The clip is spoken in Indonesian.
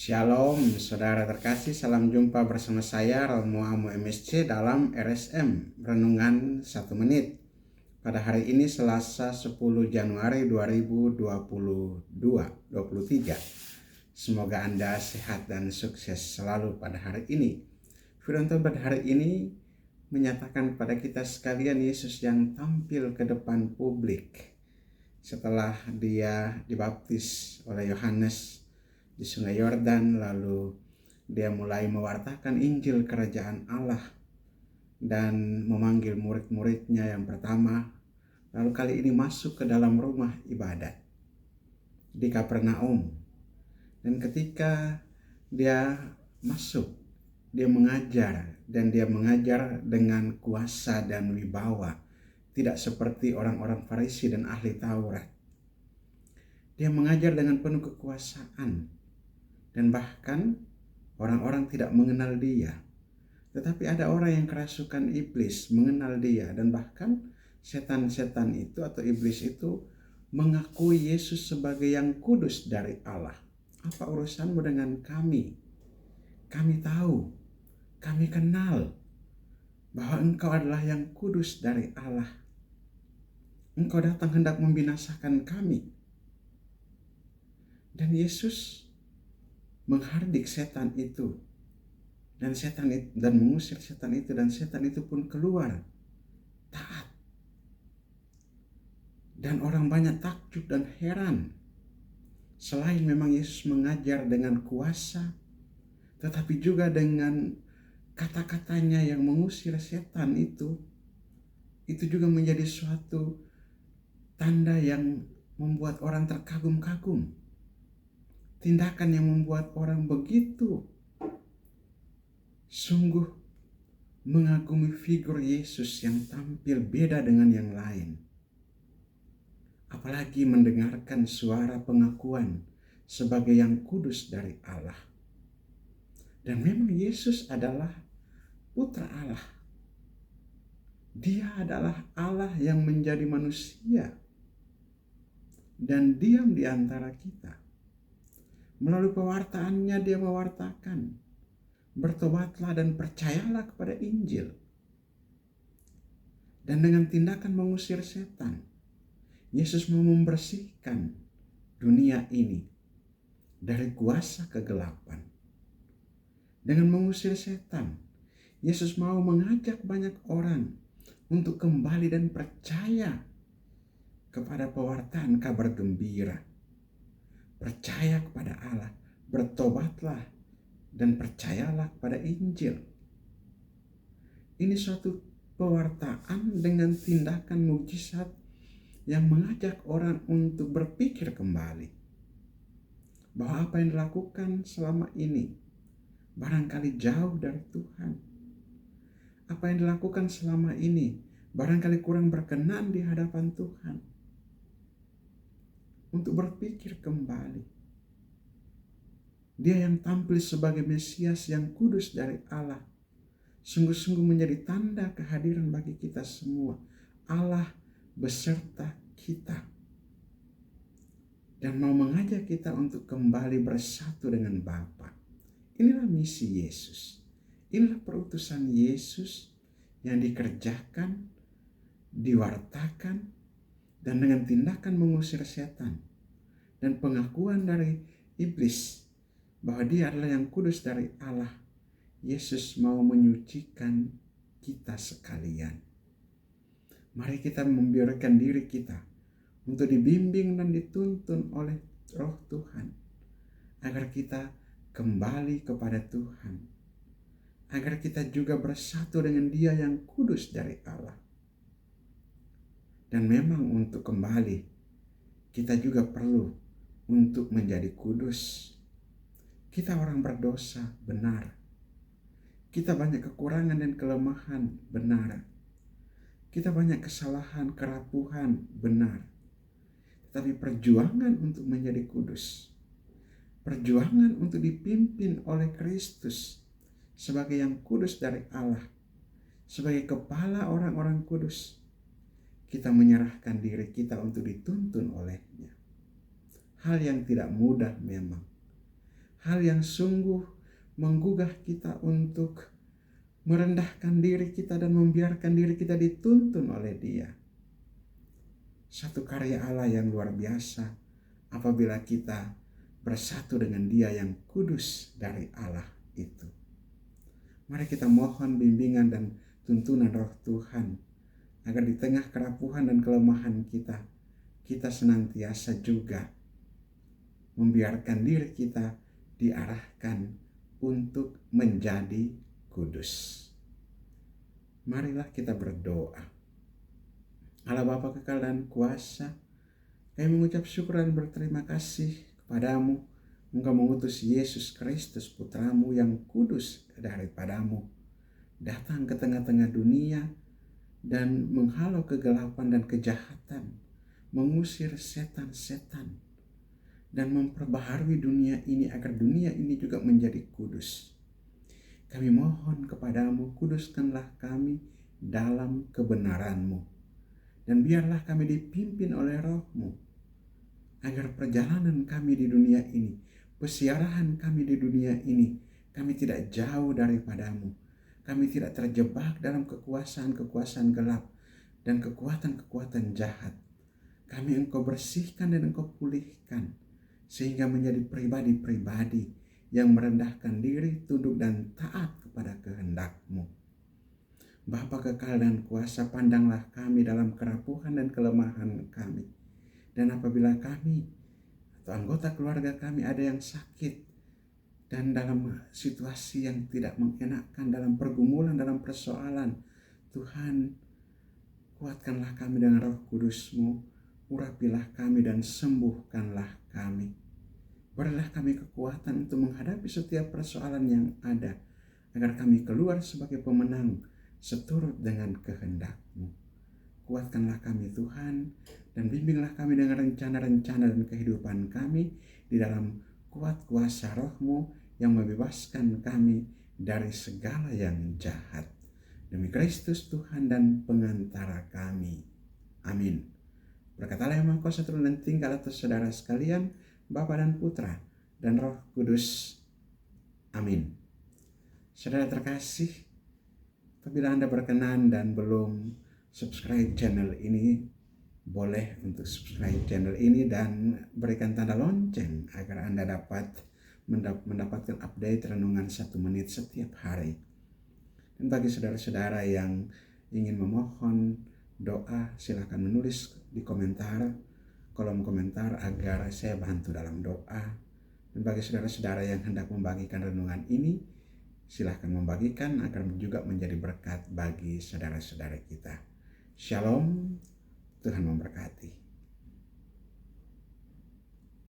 Shalom, saudara terkasih. Salam jumpa bersama saya Romo Amo MSC dalam RSM Renungan 1 Menit. Pada hari ini Selasa 10 Januari 2023. Semoga Anda sehat dan sukses selalu pada hari ini. Firman Tuhan pada hari ini menyatakan kepada kita sekalian Yesus yang tampil ke depan publik setelah dia dibaptis oleh Yohanes di Sungai Yordan, lalu dia mulai mewartakan Injil Kerajaan Allah dan memanggil murid-muridnya yang pertama, lalu kali ini masuk ke dalam rumah ibadat di Kapernaum. Dan ketika dia masuk, dia mengajar, dan dia mengajar dengan kuasa dan wibawa, tidak seperti orang-orang Farisi dan ahli Taurat. Dia mengajar dengan penuh kekuasaan, dan bahkan orang-orang tidak mengenal dia. Tetapi ada orang yang kerasukan iblis mengenal dia, dan bahkan setan-setan itu atau iblis itu mengakui Yesus sebagai yang kudus dari Allah. Apa urusanmu dengan kami? Kami tahu, kami kenal bahwa engkau adalah yang kudus dari Allah. Engkau datang hendak membinasakan kami. Dan Yesus menghardik setan itu, dan mengusir setan itu, dan setan itu pun keluar taat. Dan orang banyak takjub dan heran. Selain memang Yesus mengajar dengan kuasa, tetapi juga dengan kata-katanya yang mengusir setan itu juga menjadi suatu tanda yang membuat orang terkagum-kagum. Tindakan yang membuat orang begitu sungguh mengagumi figur Yesus yang tampil beda dengan yang lain. Apalagi mendengarkan suara pengakuan sebagai yang kudus dari Allah. Dan memang Yesus adalah putra Allah. Dia adalah Allah yang menjadi manusia dan diam di antara kita. Melalui pewartaannya dia mewartakan, bertobatlah dan percayalah kepada Injil. Dan dengan tindakan mengusir setan, Yesus mau membersihkan dunia ini dari kuasa kegelapan. Dengan mengusir setan, Yesus mau mengajak banyak orang untuk kembali dan percaya kepada pewartaan kabar gembira. Percaya kepada Allah, bertobatlah dan percayalah kepada Injil. Ini suatu pewartaan dengan tindakan mukjizat yang mengajak orang untuk berpikir kembali bahwa apa yang dilakukan selama ini barangkali jauh dari Tuhan. Apa yang dilakukan selama ini barangkali kurang berkenan di hadapan Tuhan. Untuk berpikir kembali. Dia yang tampil sebagai Mesias yang kudus dari Allah sungguh-sungguh menjadi tanda kehadiran bagi kita semua. Allah beserta kita dan mau mengajak kita untuk kembali bersatu dengan Bapa. Inilah misi Yesus. Inilah perutusan Yesus yang dikerjakan, diwartakan, dan dengan tindakan mengusir setan dan pengakuan dari iblis bahwa dia adalah yang kudus dari Allah. Yesus mau menyucikan kita sekalian. Mari kita membiarkan diri kita untuk dibimbing dan dituntun oleh Roh Tuhan agar kita kembali kepada Tuhan, agar kita juga bersatu dengan Dia yang kudus dari Allah. Dan memang untuk kembali kita juga perlu untuk menjadi kudus. Kita orang berdosa, benar. Kita banyak kekurangan dan kelemahan, benar. Kita banyak kesalahan, kerapuhan, benar. Tetapi perjuangan untuk menjadi kudus, perjuangan untuk dipimpin oleh Kristus sebagai yang kudus dari Allah, sebagai kepala orang-orang kudus, kita menyerahkan diri kita untuk dituntun olehnya. Hal yang tidak mudah memang. hal yang sungguh menggugah kita untuk merendahkan diri kita dan membiarkan diri kita dituntun oleh Dia. Satu karya Allah yang luar biasa apabila kita bersatu dengan Dia yang kudus dari Allah itu. Mari kita mohon bimbingan dan tuntunan Roh Tuhan agar di tengah kerapuhan dan kelemahan kita senantiasa juga membiarkan diri kita diarahkan untuk menjadi kudus. Marilah kita berdoa. Allah Bapa kekal dan kuasa, kami mengucap syukur dan berterima kasih kepadamu. Engkau mengutus Yesus Kristus putramu yang kudus daripadamu datang ke tengah-tengah dunia dan menghalau kegelapan dan kejahatan, mengusir setan-setan dan memperbaharui dunia ini agar dunia ini juga menjadi kudus. Kami mohon kepadamu, kuduskanlah kami dalam kebenaran-Mu, dan biarlah kami dipimpin oleh Roh-Mu, agar perjalanan kami di dunia ini, pesiarahan kami di dunia ini, kami tidak jauh daripadamu. Kami tidak terjebak dalam kekuasaan-kekuasaan gelap dan kekuatan-kekuatan jahat. Kami Engkau bersihkan dan Engkau pulihkan, sehingga menjadi pribadi-pribadi yang merendahkan diri, tunduk dan taat kepada kehendak-Mu. Bapa kekal dan kuasa, pandanglah kami dalam kerapuhan dan kelemahan kami. Dan apabila kami atau anggota keluarga kami ada yang sakit dan dalam situasi yang tidak mengenakan, dalam pergumulan, dalam persoalan, Tuhan, kuatkanlah kami dengan Roh Kudus-Mu, urapilah kami dan sembuhkanlah kami. Berilah kami kekuatan untuk menghadapi setiap persoalan yang ada, agar kami keluar sebagai pemenang seturut dengan kehendak-Mu. Kuatkanlah kami Tuhan, dan bimbinglah kami dengan rencana-rencana dan kehidupan kami di dalam kuat kuasa Roh-Mu yang membebaskan kami dari segala yang jahat. Demi Kristus Tuhan dan pengantara kami. Amin. Berkatalah yang Maha Kuasa turun dan tinggal atas saudara sekalian, Bapa dan Putra dan Roh Kudus. Amin. Saudara terkasih, apabila Anda berkenan dan belum subscribe channel ini, boleh untuk subscribe channel ini dan berikan tanda lonceng agar Anda dapat mendapatkan update renungan 1 menit setiap hari. Dan bagi saudara-saudara yang ingin memohon doa, silakan menulis di kolom komentar agar saya bantu dalam doa. Dan bagi saudara-saudara yang hendak membagikan renungan ini, silakan membagikan agar juga menjadi berkat bagi saudara-saudara kita. Shalom, Tuhan memberkati.